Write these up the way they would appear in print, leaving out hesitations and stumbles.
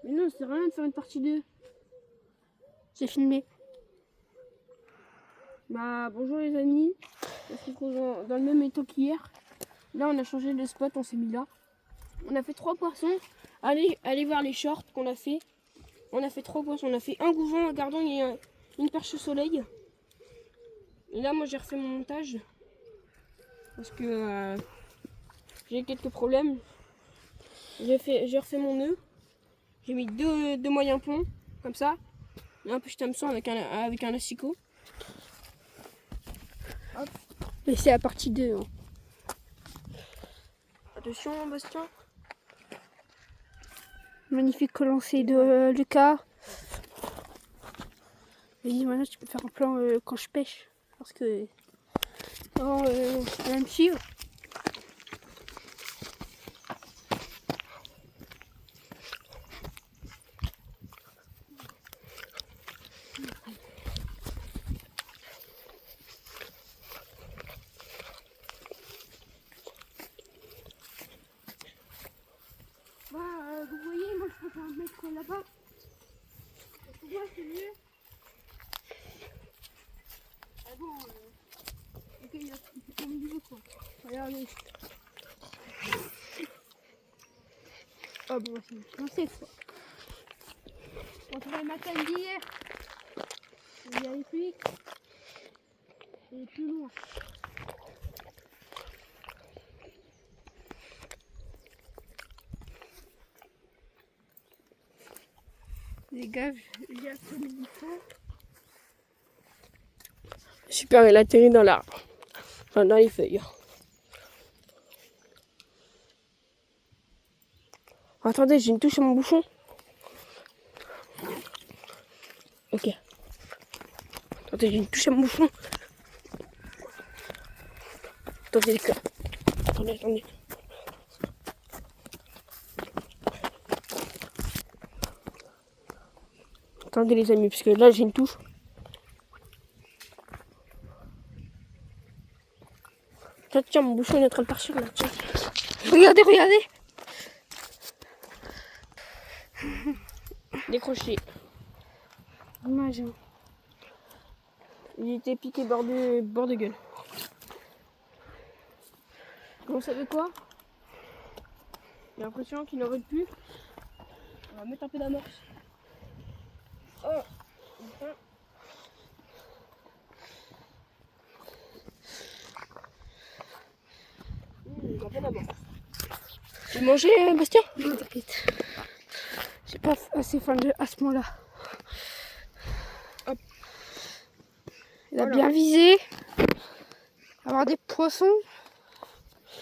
Mais non, c'est rien de faire une partie 2. J'ai filmé. Bah bonjour les amis, on se retrouve dans le même étang qu'hier. Là on a changé de spot, on s'est mis là. On a fait 3 poissons. Allez voir les shorts qu'on a fait. On a fait 3 poissons, on a fait un goujon, un gardon et une perche au soleil. Et là moi j'ai refait mon montage. Parce que j'ai quelques problèmes. J'ai refait mon nœud. J'ai mis deux moyens ponts, comme ça. Et un petit hameçon avec un asticot. Hop. Mais c'est la partie 2. Hein. Attention Bastien. Magnifique lancer de Lucas. Vas-y, maintenant tu peux faire un plan quand je pêche. Parce que. Oh, tu vas me suivre. Bah, vous voyez, moi je préfère me mettre là-bas. Pour moi c'est mieux. Ah bon, ok, il y a un milieu quoi. Regardez. Oh bon, c'est ça. On travaille matin d'hier. Il y a les flics. Et plus loin. Les gars, il y a comme il faut. Super, il atterrit dans l'arbre. Enfin, dans les feuilles. Attendez, j'ai une touche à mon bouchon. Ok. Attendez, j'ai une touche à mon bouchon. Attendez les gars. Attendez. Attendez les amis, parce que là j'ai une touche. Tiens, mon bouchon il est en train de partir là. Tiens. Regardez. Décroché. Dommage. Il était piqué bord de gueule. Vous savez quoi? J'ai l'impression qu'il n'en veut plus. On va mettre un peu d'amorce. Oh, enfin. Un peu d'amorce. Tu manges, Bastien? Non, t'inquiète. J'ai pas assez faim à ce moment-là. Hop. Il a Voilà. bien visé. Avoir des poissons.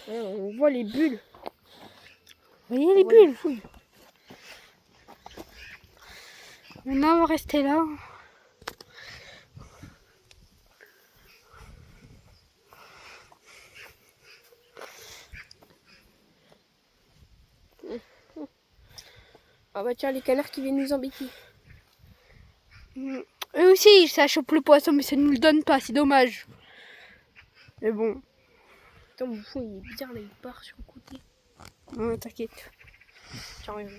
Ouais, on voit les bulles. Vous voyez les bulles? Maintenant, on va rester là. Ah bah tiens, les canards qui viennent nous embêter. Eux aussi, ça chope le poisson, mais ça ne nous le donne pas, c'est dommage. Mais bon. Putain, mon bouchon il est bizarre là, il part sur le côté. Non, t'inquiète. Tiens, regarde.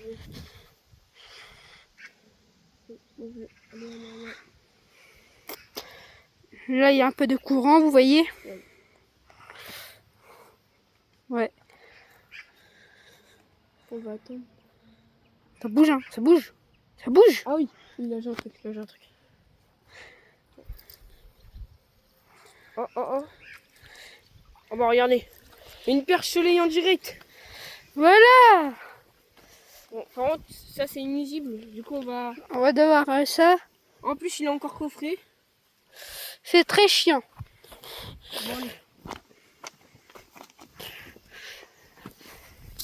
Là, il y a un peu de courant, vous voyez? Ouais. On va attendre. Ça bouge, hein, ça bouge. Ça bouge. Ah oui, il a un truc, Oh. Oh bah regardez. Une perche soleil en direct. Voilà. Bon, par contre, ça c'est inusible. Du coup, on va... On va devoir ça. En plus, il est encore coffré. C'est très chiant. Bon, allez.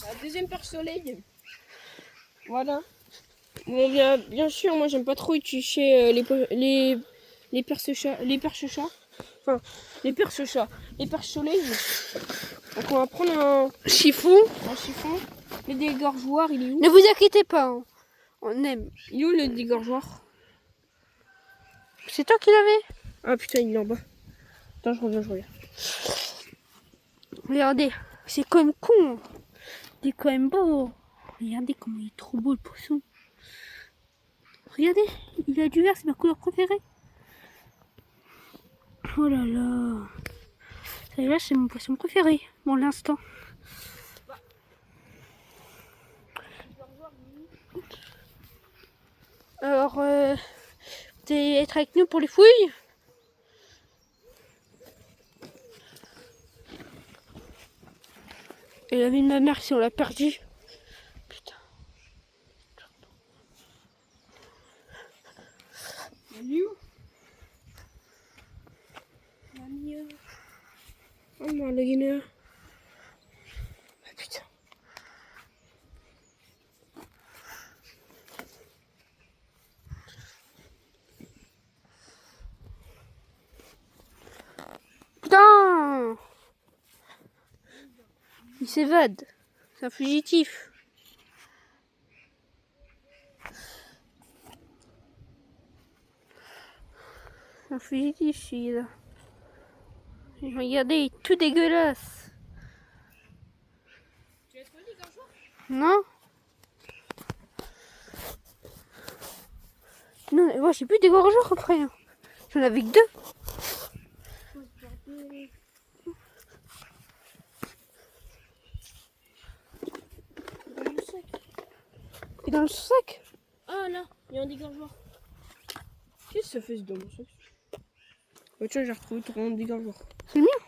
La deuxième perche soleil. Voilà. Bon, bien sûr, moi j'aime pas trop utiliser les perches chats. Enfin, les perches chats. Les perches soleil. Donc on va prendre un Chiffon. chiffon. Le dégorgeoir, il est où? Ne vous inquiétez pas, hein. On aime. Il est où le dégorgeoir? C'est toi qui l'avais? Ah putain, il est en bas. Attends, je reviens. Regardez, c'est quand même con. Il est quand même beau. Regardez comment il est trop beau le poisson. Regardez, il a du vert, c'est ma couleur préférée. Oh là là. Celle-là, c'est mon poisson préféré pour l'instant. Alors, vous allez être avec nous pour les fouilles? Et la vie de ma mère, si on l'a perdu. Putain. Oh non, le Guinée. Ah, putain. Putain! Il s'évade. C'est un fugitif. C'est un fugitif, celui-là. Regardez, il est tout dégueulasse. Tu l'as trouvé, les garçons? Non? Non, mais moi j'ai plus des gorgeaux après. Hein. J'en avais que 2. Dans le sac. Et dans le sac? Ah là, il y a un dégorgeoir. Qu'est-ce que ça fait dans mon sac? Bah tiens, j'ai retrouvé ton dégorgeoir. C'est le mien?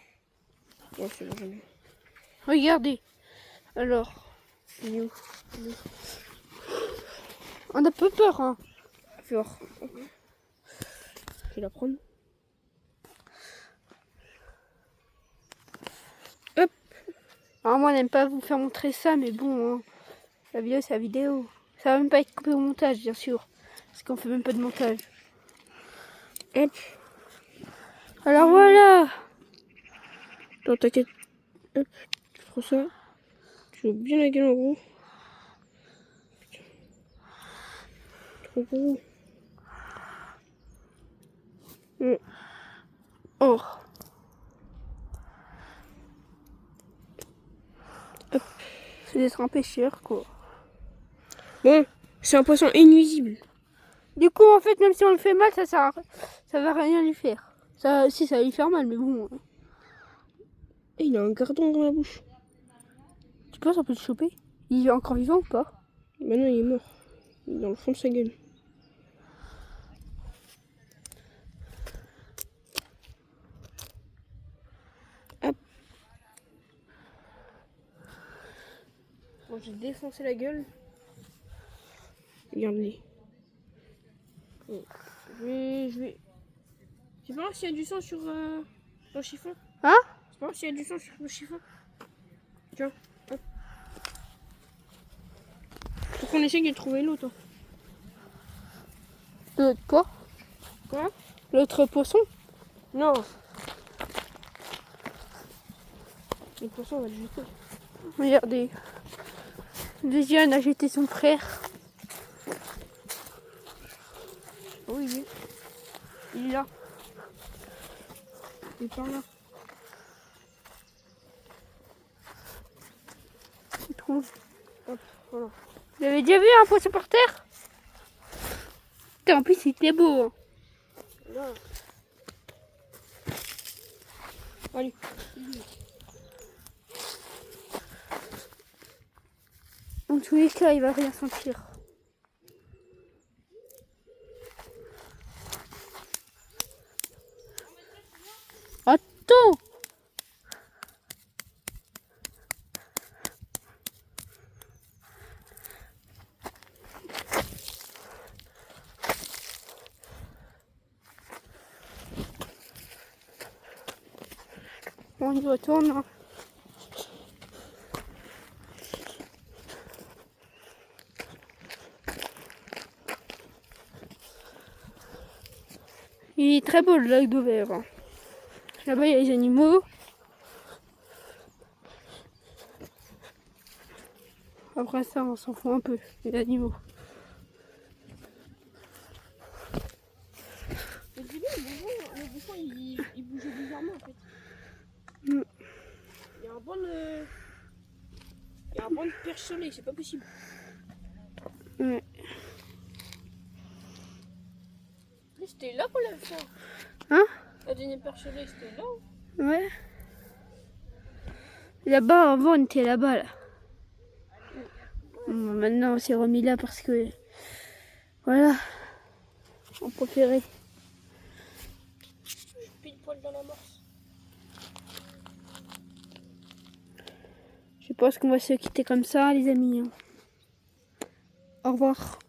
Ouais, c'est bon, j'en ai. Regardez. Alors. Il est où? On a peu peur, hein. Fais voir. Je vais la prendre. Hop. Alors moi, on n'aime pas vous faire montrer ça, mais bon, hein. La vidéo, c'est la vidéo. Ça va même pas être coupé au montage, bien sûr. Parce qu'on fait même pas de montage. Hop. Alors voilà. Attends, t'inquiète. Hop. Tu prends ça. Tu veux bien la gueule en gros. Putain. Trop gros. Oh. Hop. C'est d'être un pêcheur, quoi. Bon, c'est un poisson inuisible. Du coup, en fait, même si on le fait mal, ça va rien lui faire. Ça, si, ça va lui faire mal, mais bon. Et il a un gardon dans la bouche. Tu penses qu'on peut le choper? Il est encore vivant ou pas? Bah non, il est mort. Il est dans le fond de sa gueule. Hop. Bon, j'ai défoncé la gueule. Regarde-les. Bon, je vais... Tu peux voir s'il y a du sang sur ton chiffon? Hein? Tu peux voir s'il y a du sang sur ton chiffon? Tiens, hop. Faut qu'on essaye de trouver l'autre. L'autre quoi? Quoi? L'autre poisson? Non. Le poisson, on va le jeter. Regardez. Deuxième a jeté son frère. Oh, il est. Il est là. Il est par là. Il trouve. Hop, voilà. Vous avez déjà vu un poisson par terre? Putain, en plus, il était beau. Hein. Là. Allez. En tous les cas, il va rien sentir. Attends! On y retourne. Hein. Il est très beau le lac d'Auvers. Hein. Là-bas, il y a les animaux. Après ça, on s'en fout un peu, les animaux. Le bouchon, il bougeait bizarrement en fait. Mm. Il y a un banc de... Il y a un banc de perche soleil, c'est pas possible. Ouais. qu'on l'a fait. Hein? La dernière perchelée, c'était là. Ouais. Là-bas, avant, on était là-bas, là. Bon, maintenant, on s'est remis là parce que... Voilà. On préférait. Je suis pile poil dans la morse. Je pense qu'on va se quitter comme ça, les amis. Au revoir.